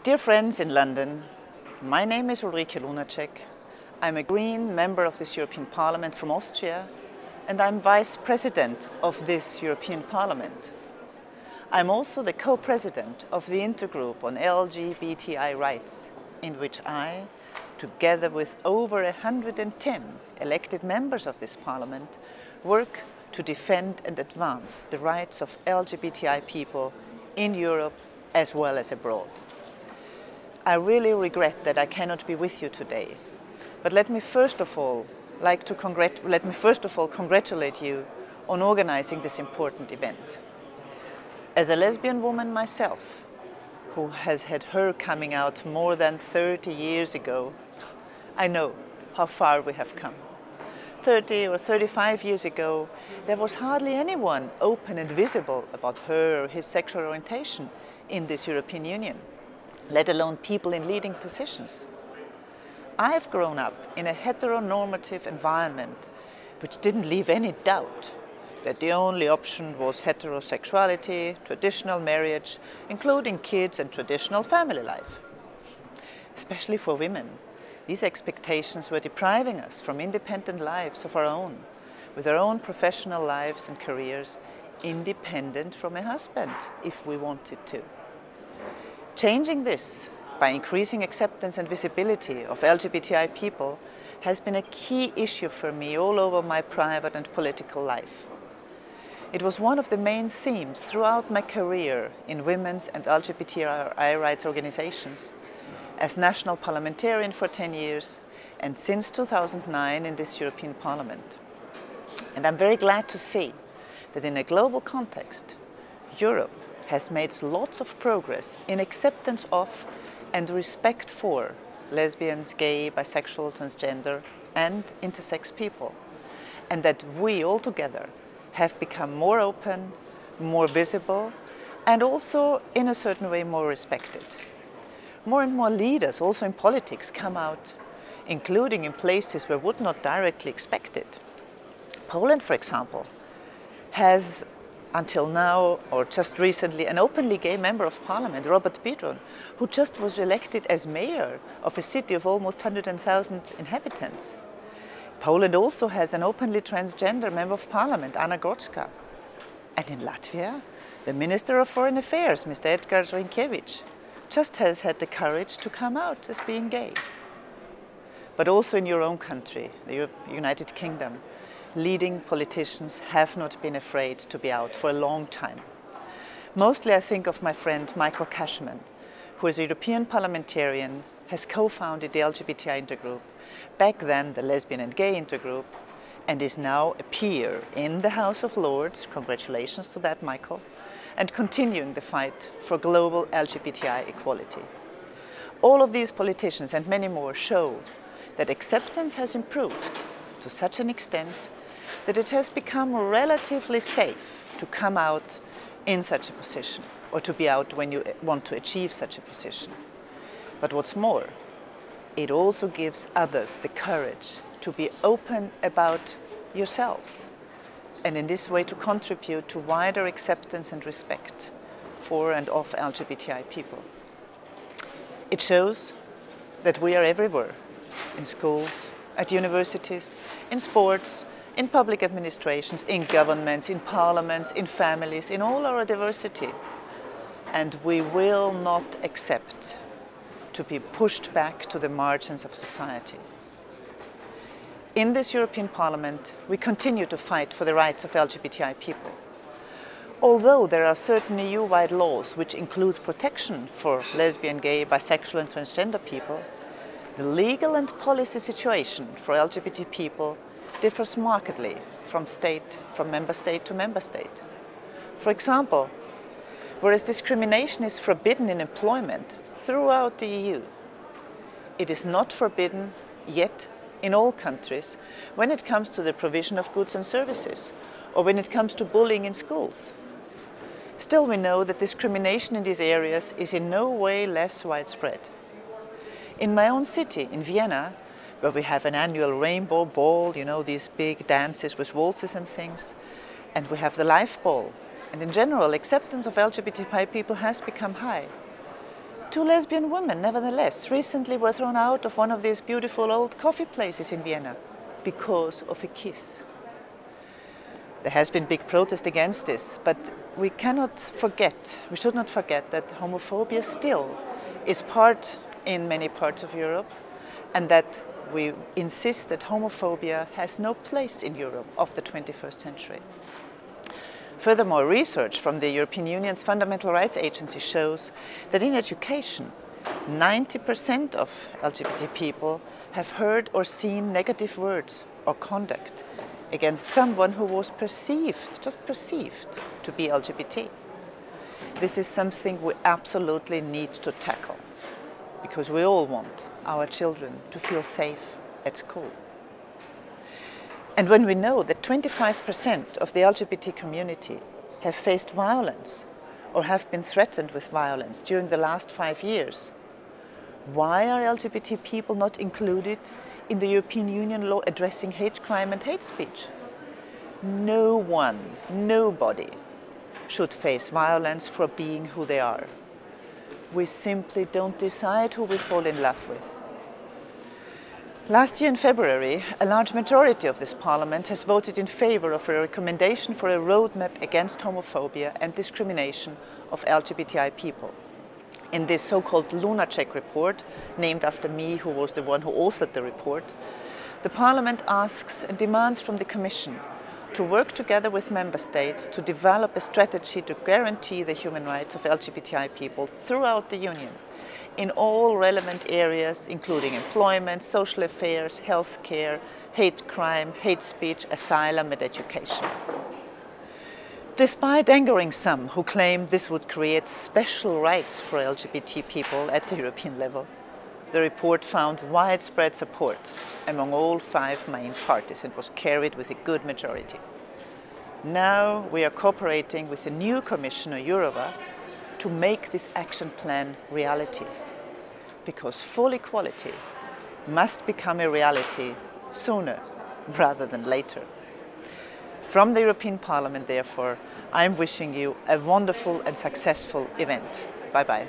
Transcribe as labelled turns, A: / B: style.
A: Dear friends in London, my name is Ulrike Lunacek. I'm a Green member of this European Parliament from Austria, and I'm Vice President of this European Parliament. I'm also the co-president of the Intergroup on LGBTI rights, in which I, together with over 110 elected members of this Parliament, work to defend and advance the rights of LGBTI people in Europe as well as abroad. I really regret that I cannot be with you today, but let me first of all congratulate you on organizing this important event. As a lesbian woman myself, who has had her coming out more than 30 years ago, I know how far we have come. 30 or 35 years ago, there was hardly anyone open and visible about her or his sexual orientation in this European Union, let alone people in leading positions. I've grown up in a heteronormative environment which didn't leave any doubt that the only option was heterosexuality, traditional marriage, including kids and traditional family life. Especially for women, these expectations were depriving us from independent lives of our own, with our own professional lives and careers, independent from a husband, if we wanted to. Changing this by increasing acceptance and visibility of LGBTI people has been a key issue for me all over my private and political life. It was one of the main themes throughout my career in women's and LGBTI rights organizations, as national parliamentarian for 10 years and since 2009 in this European Parliament. And I'm very glad to see that in a global context, Europe has made lots of progress in acceptance of and respect for lesbians, gay, bisexual, transgender and intersex people, and that we all together have become more open, more visible, and also in a certain way more respected. More and more leaders, also in politics, come out, including in places where would not directly expect it. Poland, for example, has until now, or just recently, an openly gay member of parliament, Robert Biedroń, who just was elected as mayor of a city of almost 100,000 inhabitants. Poland also has an openly transgender member of parliament, Anna Grodzka. And in Latvia, the Minister of Foreign Affairs, Mr. Edgars Rinkēvičs, just has had the courage to come out as being gay. But also in your own country, the United Kingdom, leading politicians have not been afraid to be out for a long time. Mostly I think of my friend Michael Cashman, who as a European parliamentarian has co-founded the LGBTI Intergroup, back then the Lesbian and Gay Intergroup, and is now a peer in the House of Lords, congratulations to that, Michael, and continuing the fight for global LGBTI equality. All of these politicians and many more show that acceptance has improved to such an extent that it has become relatively safe to come out in such a position, or to be out when you want to achieve such a position. But what's more, it also gives others the courage to be open about yourselves, and in this way to contribute to wider acceptance and respect for and of LGBTI people. It shows that we are everywhere, in schools, at universities, in sports, in public administrations, in governments, in parliaments, in families, in all our diversity. And we will not accept to be pushed back to the margins of society. In this European Parliament, we continue to fight for the rights of LGBTI people. Although there are certain EU-wide laws which include protection for lesbian, gay, bisexual and transgender people, the legal and policy situation for LGBT people differs markedly from member state to member state. For example, whereas discrimination is forbidden in employment throughout the EU, it is not forbidden yet in all countries when it comes to the provision of goods and services, or when it comes to bullying in schools. Still, we know that discrimination in these areas is in no way less widespread. In my own city, in Vienna, where we have an annual rainbow ball, you know, these big dances with waltzes and things, and we have the life ball, and in general, acceptance of LGBTI people has become high. Two lesbian women, nevertheless, recently were thrown out of one of these beautiful old coffee places in Vienna because of a kiss. There has been big protest against this, but we should not forget that homophobia still is part in many parts of Europe, and that we insist that homophobia has no place in Europe of the 21st century. Furthermore, research from the European Union's Fundamental Rights Agency shows that in education, 90% of LGBT people have heard or seen negative words or conduct against someone who was just perceived to be LGBT. This is something we absolutely need to tackle, because we all want our children to feel safe at school. And when we know that 25% of the LGBT community have faced violence or have been threatened with violence during the last 5 years, why are LGBT people not included in the European Union law addressing hate crime and hate speech? No one, nobody should face violence for being who they are. We simply don't decide who we fall in love with. Last year in February, a large majority of this Parliament has voted in favour of a recommendation for a roadmap against homophobia and discrimination of LGBTI people. In this so-called Lunacek report, named after me, who was the one who authored the report, the Parliament asks and demands from the Commission to work together with Member States to develop a strategy to guarantee the human rights of LGBTI people throughout the Union, in all relevant areas, including employment, social affairs, healthcare, hate crime, hate speech, asylum and education. Despite angering some who claim this would create special rights for LGBT people at the European level, the report found widespread support among all 5 main parties and was carried with a good majority. Now we are cooperating with the new Commissioner Jourova to make this action plan reality, because full equality must become a reality sooner rather than later. From the European Parliament, therefore, I am wishing you a wonderful and successful event. Bye-bye.